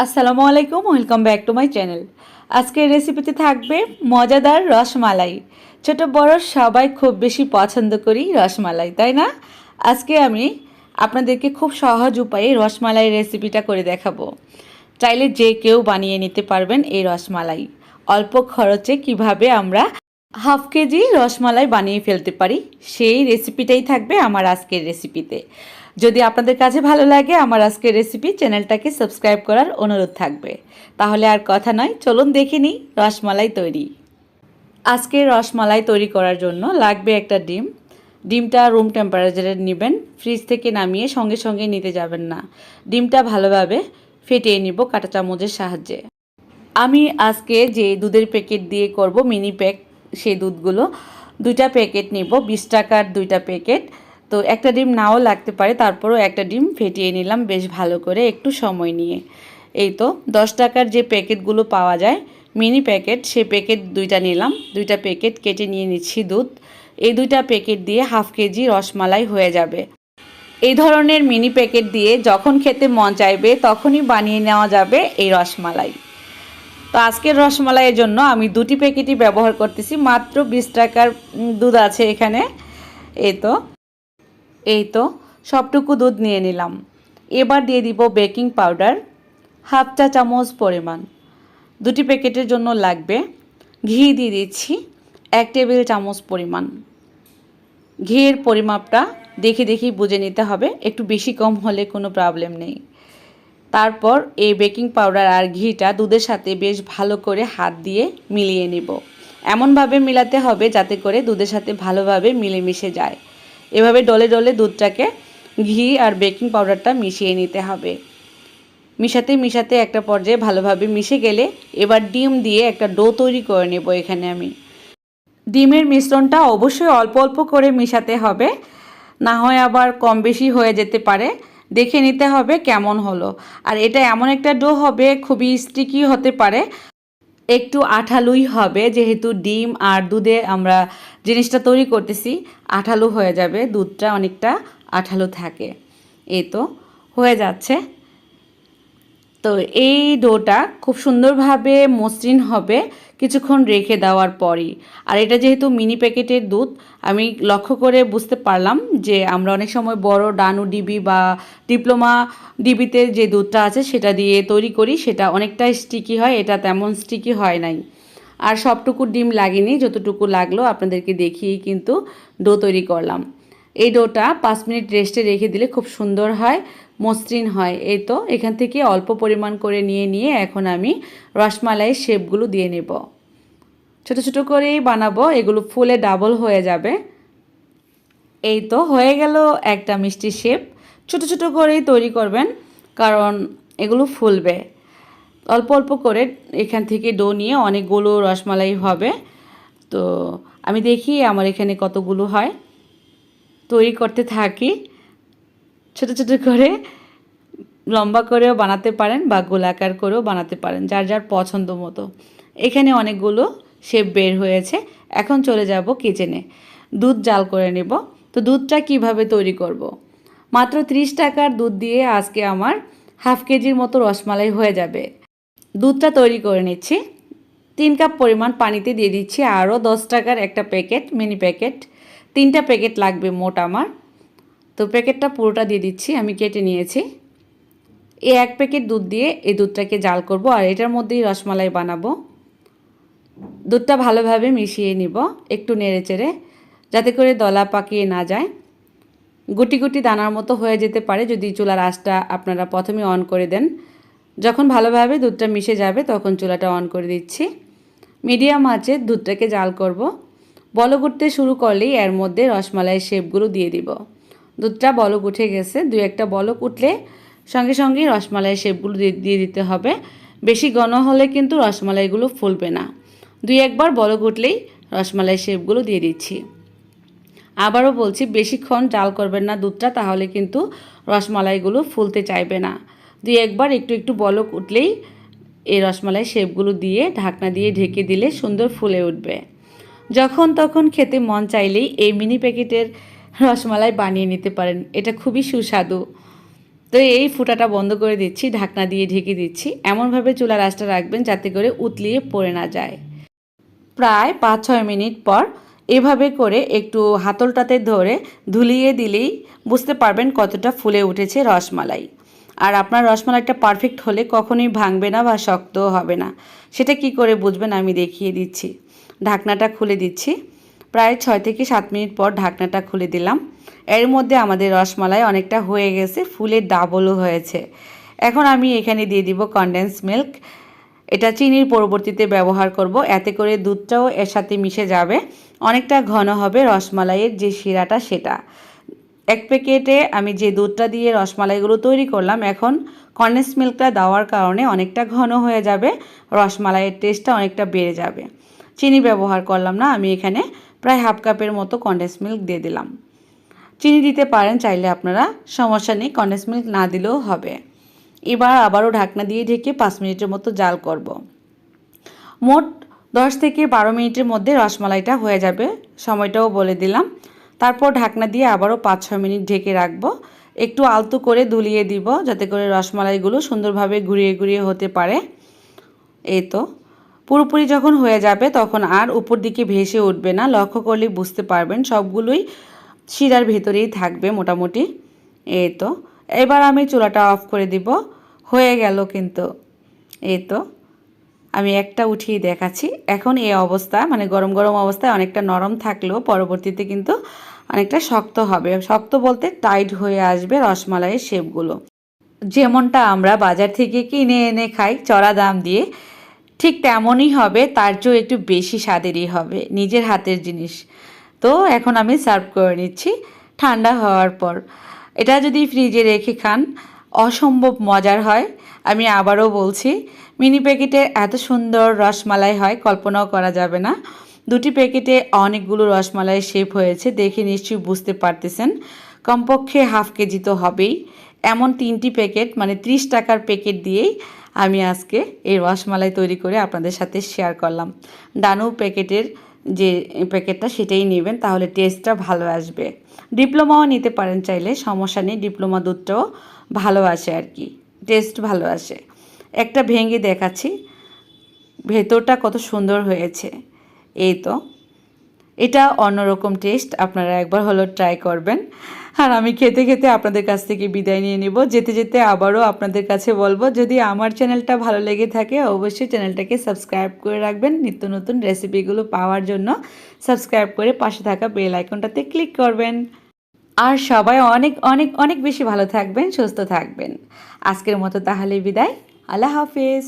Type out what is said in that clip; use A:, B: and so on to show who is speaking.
A: আসসালামু আলাইকুম, welcome back to my channel. আজকের রেসিপিতে থাকবে মজাদার রসমালাই। ছোট বড় সবাই খুব বেশি পছন্দ করি রসমালাই, তাই না? আজকে আমি আপনাদেরকে খুব সহজ উপায়ে রসমালাই রেসিপিটা করে দেখাবো। চাইলে যে কেউ বানিয়ে নিতে পারবেন এই রসমালাই। অল্প খরচে কিভাবে আমরা হাফ কেজি রসমালাই বানিয়ে ফেলতে পারি সেই রেসিপিটাই থাকবে আমার আজকের রেসিপিতে। যদি আপনাদের কাছে ভালো লাগে আমার আজকের রেসিপি, চ্যানেলটাকে সাবস্ক্রাইব করার অনুরোধ থাকবে। তাহলে আর কথা নয়, চলুন দেখে নিই রসমালাই তৈরি। আজকের রসমালাই তৈরি করার জন্য লাগবে একটা ডিম। ডিমটা রুম টেম্পারেচারে নেবেন, ফ্রিজ থেকে নামিয়ে সঙ্গে সঙ্গে নিতে যাবেন না। ডিমটা ভালোভাবে ফেটিয়ে নিব কাঁটা চামচের সাহায্যে। আমি আজকে যে দুধের প্যাকেট দিয়ে করব মিনি প্যাক, সেই দুধগুলো দুইটা প্যাকেট নিব, 20 টাকার দুইটা প্যাকেট। তো একটা ডিম নাও লাগতে পারে, তারপরও একটা ডিম ফেটিয়ে নিলাম বেশ ভালো করে একটু সময় নিয়ে। এই তো 10 টাকার যে প্যাকেটগুলো পাওয়া যায় মিনি প্যাকেট, সেই প্যাকেট দুইটা নিলাম। দুইটা প্যাকেট কেটে নিয়ে নিচ্ছি দুধ। এই দুইটা প্যাকেট দিয়ে হাফ কেজি রসমালাই হয়ে যাবে। এই ধরনের মিনি প্যাকেট দিয়ে যখন খেতে মন চাইবে তখনই বানিয়ে নেওয়া যাবে এই রসমালাই। তো আজকের রসমালাইয়ের জন্য আমি দুটি প্যাকেটই ব্যবহার করতেছি, মাত্র 20 টাকার দুধ আছে এখানে। এই তো সবটুকু দুধ নিয়ে নিলাম। এবার দিয়ে দিব বেকিং পাউডার হাফ চা চামচ পরিমাণ। দুটি প্যাকেটের জন্য লাগবে। ঘি দিয়ে দিচ্ছি 1 টেবিল চামচ পরিমাণ। ঘিয়ের পরিমাপটা দেখে দেখেই বুঝে নিতে হবে, একটু বেশি কম হলে কোনো প্রবলেম নেই। তারপর এই বেকিং পাউডার আর ঘিটা দুধের সাথে বেশ ভালো করে হাত দিয়ে মিলিয়ে নেব। এমনভাবে মিলাতে হবে যাতে করে দুধের সাথে ভালোভাবে মিলেমিশে যায়। এভাবে ডলে ডলে দুধটাকে ঘি আর বেকিং পাউডারটা মিশিয়ে নিতে হবে। মিশাতে মিশাতে একটা পর্যায়ে ভালোভাবে মিশে গেলে এবার ডিম দিয়ে একটা ডো তৈরি করে নেব। এখানে আমি ডিমের মিশ্রণটা অবশ্যই অল্প অল্প করে মিশাতে হবে, না হয় আবার কম বেশি হয়ে যেতে পারে। দেখে নিতে হবে কেমন হলো। আর এটা এমন একটা ডো হবে, খুবই স্টিকি হতে পারে, একটু আঠালোই হবে, যেহেতু ডিম আর দুধে আমরা জিনিসটা তৈরি করতেছি। আঠালো হয়ে যাবে, দুধটা অনেকটা আঠালো থাকে। এই তো হয়ে যাচ্ছে। তো এই ডোটা খুব সুন্দরভাবে মসৃণ হবে কিছুক্ষণ রেখে দেওয়ার পরই। আর এটা যেহেতু মিনি প্যাকেটের দুধ, আমি লক্ষ্য করে বুঝতে পারলাম যে আমরা অনেক সময় বড় ডানু ডিবি বা ডিপ্লোমা ডিবিতে যে দুধটা আছে সেটা দিয়ে তৈরি করি, সেটা অনেকটা স্টিকি হয়। এটা তেমন স্টিকি হয় নাই। আর সবটুকু ডিম লাগেনি, যতটুকু লাগলো আপনাদেরকে দেখিয়েই কিন্তু ডো তৈরি করলাম। এই ডোটা 5 মিনিট রেস্টে রেখে দিলে খুব সুন্দর হয়, মসৃণ হয়। এই তো এখান থেকে অল্প পরিমাণ করে নিয়ে এখন আমি রসমালাইয়ের শেপগুলো দিয়ে নেব। ছোট ছোট করেই বানাবো, এগুলো ফুলে ডাবল হয়ে যাবে। এই তো হয়ে গেল একটা মিষ্টি শেপ। ছোট ছোট করেই তৈরি করবেন, কারণ এগুলো ফুলবে। অল্প অল্প করে এখান থেকে ডো নিয়ে অনেকগুলো রসমালাই হবে। তো আমি দেখি আমার এখানে কতগুলো হয়, তৈরি করতে থাকি। ছোট ছোট করে লম্বা করেও বানাতে পারেন বা গোলাকার করেও বানাতে পারেন, যার যার পছন্দ মতো। এখানে অনেকগুলো শেপ বের হয়েছে। এখন চলে যাব কিচেনে, দুধ জাল করে নেব। তো দুধটা কিভাবে তৈরি করব। মাত্র 30 টাকার দুধ দিয়ে আজকে আমার হাফ কেজির মতো রসমালাই হয়ে যাবে। দুধটা তৈরি করে নিচ্ছি। 3 কাপ পরিমাণ পানিতে দিয়ে দিচ্ছি আরও 10 টাকার একটা প্যাকেট, মিনি প্যাকেট। 3টা প্যাকেট লাগবে মোট আমার। তো প্যাকেটটা পুরোটা দিয়ে দিচ্ছি, আমি কেটে নিয়েছি। এই 1 প্যাকেট দুধ দিয়ে এই দুধটাকে জাল করব, আর এটার মধ্যেই রসমালাই বানাবো। দুধটা ভালোভাবে মিশিয়ে নিব, একটু নেড়েচেড়ে, যাতে করে দলা পাকিয়ে না যায়। গুটি গুটি দানার মতো হয়ে যেতে পারে যদি চুলার আঁচটা আপনারা প্রথমে অন করে দেন। যখন ভালোভাবে দুধটা মিশে যাবে তখন চুলাটা অন করে দিচ্ছি। মিডিয়াম আঁচে দুধটাকে জাল করব। বলক উঠতে শুরু করলেই এর মধ্যে রসমালাইয়ের শেপগুলো দিয়ে দিব। দুধটা বলক উঠে গেছে, 2-1টা বলক উঠলে সঙ্গে সঙ্গেই রসমালাইয়ের শেপগুলো দিয়ে দিতে হবে। বেশি ঘন হলে কিন্তু রসমালাইগুলো ফুলবে না। 2-1বার বলক উঠলেই রসমালাইয়ের শেপগুলো দিয়ে দিচ্ছি। আবারও বলছি, বেশিক্ষণ জাল করবেন না দুধটা, তাহলে কিন্তু রসমালাইগুলো ফুলতে চাইবে না। 2-1বার একটু একটু বলক উঠলেই এই রসমালাই শেপগুলো দিয়ে ঢাকনা দিয়ে ঢেকে দিলে সুন্দর ফুলে উঠবে। যখন তখন খেতে মন চাইলেই এই মিনি প্যাকেটের রসমালাই বানিয়ে নিতে পারেন, এটা খুবই সুস্বাদু। তো এই ফুটাটা বন্ধ করে দিচ্ছি, ঢাকনা দিয়ে ঢেকে দিচ্ছি। এমনভাবে চুলার আঁচটা রাখবেন যাতে করে উতলিয়ে পড়ে না যায়। প্রায় 5-6 মিনিট পর এভাবে করে একটু হাতলটাতে ধরে ধুলিয়ে দিলেই বুঝতে পারবেন কতটা ফুলে উঠেছে রসমালাই। আর আপনার রসমালাইটা পারফেক্ট হলে কখনোই ভাঙবে না বা শক্তও হবে না। সেটা কি করে বুঝবেন আমি দেখিয়ে দিচ্ছি। ঢাকনাটা খুলে দিচ্ছি। প্রায় 6 থেকে 7 মিনিট পর ঢাকনাটা খুলে দিলাম। এর মধ্যে আমাদের রসমালাই অনেকটা হয়ে গেছে, ফুলে ডাবলও হয়েছে। এখন আমি এখানে দিয়ে দিব কনডেন্স মিল্ক। এটা চিনির পরবর্তীতে ব্যবহার করব, এতে করে দুধটাও এর সাথে মিশে যাবে, অনেকটা ঘন হবে রসমালাইয়ের যে শিরাটা সেটা। এক প্যাকেটে আমি যে দুধটা দিয়ে রসমালাইগুলো তৈরি করলাম, এখন কনডেন্স মিল্কটা দেওয়ার কারণে অনেকটা ঘন হয়ে যাবে, রসমালাইয়ের টেস্টটা অনেকটা বেড়ে যাবে। চিনি ব্যবহার করলাম না, আমি এখানে প্রায় হাফ কাপের মতো কনডেন্স মিল্ক দিয়ে দিলাম। চিনি দিতে পারেন চাইলে আপনারা, সমস্যা নেই, কনডেন্স মিল্ক না দিলেও হবে। এবার আবারও ঢাকনা দিয়ে ঢেকে 5 মিনিটের মতো জাল করব। মোট 10 থেকে 12 মিনিটের মধ্যে রসমালাইটা হয়ে যাবে, সময়টাও বলে দিলাম। তারপর ঢাকনা দিয়ে আবারও 5-6 মিনিট ঢেকে রাখবো। একটু আলতো করে দুলিয়ে দিব যাতে করে রসমালাইগুলো সুন্দরভাবে ঘুরিয়ে ঘুরিয়ে হতে পারে। এই তো পুরোপুরি যখন হয়ে যাবে তখন আর উপর দিকে ভেসে উঠবে না, লক্ষ্য করলে বুঝতে পারবেন সবগুলোই শিরার ভেতরেই থাকবে মোটামুটি। এই তো এবার আমি চুলাটা অফ করে দিব। হয়ে গেল কিন্তু। এই তো আমি একটা উঠিয়ে দেখাচ্ছি। এখন এই অবস্থা মানে গরম গরম অবস্থায় অনেকটা নরম থাকলেও পরবর্তীতে কিন্তু অনেকটা শক্ত হবে, শক্ত বলতে টাইট হয়ে আসবে রসমালাইয়ের শেপগুলো। যেমনটা আমরা বাজার থেকে কিনে এনে খাই চড়া দাম দিয়ে, ঠিক তেমনই হবে, তার চেয়েও একটু বেশি স্বাদেরই হবে, নিজের হাতের জিনিস। তো এখন আমি সার্ভ করে নিচ্ছি ঠান্ডা হওয়ার পর। এটা যদি ফ্রিজে রেখে খান অসম্ভব মজার হয়। আমি আবারও বলছি, মিনি প্যাকেটে এত সুন্দর রসমালাই হয় কল্পনাও করা যাবে না। দুটি প্যাকেটে অনেকগুলো রসমালাই শেপ হয়েছে, দেখে নিশ্চয়ই বুঝতে পারতেছেন। কমপক্ষে হাফ কেজি তো হবেই। এমন 3টি প্যাকেট মানে 30 টাকার প্যাকেট দিয়েই আমি আজকে এই রসমালাই তৈরি করে আপনাদের সাথে শেয়ার করলাম। ডানু প্যাকেটের যে প্যাকেটটা সেটাই নেবেন, তাহলে টেস্টটা ভালো আসবে। ডিপ্লোমাও নিতে পারেন চাইলে, সমস্যা নেই, ডিপ্লোমা দুধটাও ভালো আসে আর কি, টেস্ট ভালো আসে। একটা ভেঙে দেখাচ্ছি ভেতরটা কত সুন্দর হয়েছে। এই তো এটা অন্যরকম টেস্ট, আপনারা একবার হলো ট্রাই করবেন। আর আমি খেতে খেতে আপনাদের কাছ থেকে বিদায় নিয়ে নেব। যেতে যেতে আবারও আপনাদের কাছে বলবো, যদি আমার চ্যানেলটা ভালো লেগে থাকে অবশ্যই চ্যানেলটাকে সাবস্ক্রাইব করে রাখবেন। নিত্য নতুন রেসিপিগুলো পাওয়ার জন্য সাবস্ক্রাইব করে পাশে থাকা বেল আইকনটাতে ক্লিক করবেন। আর সবাই অনেক অনেক অনেক বেশি ভালো থাকবেন, সুস্থ থাকবেন। আজকের মতো তাহলে বিদায়। আল্লাহ হাফেজ।